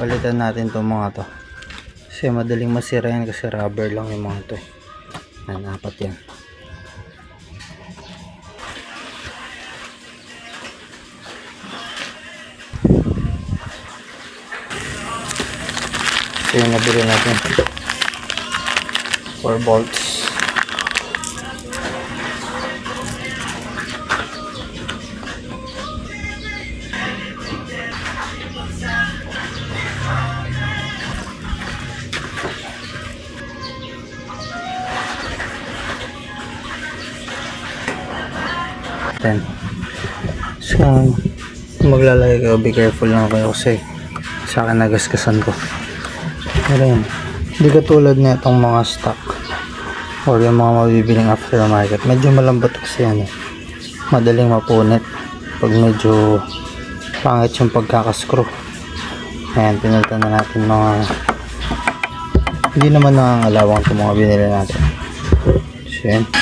Palitan natin itong mga to. Kasi madaling masira yan kasi rubber lang yung mga to. Yan, apat yan. So yung nabili natin 4 bolts. So maglalagay ko, be careful lang kayo kasi sa akin nagasgasan ko. Pero yun, hindi katulad na itong mga stock or yung mga mabibiling aftermarket, medyo malambot kasi yan madaling mapunit pag medyo pangit yung pagkakaskrew. Ayan, pinalitan na natin mga hindi naman nangangalawang itong mga binili natin. So yan.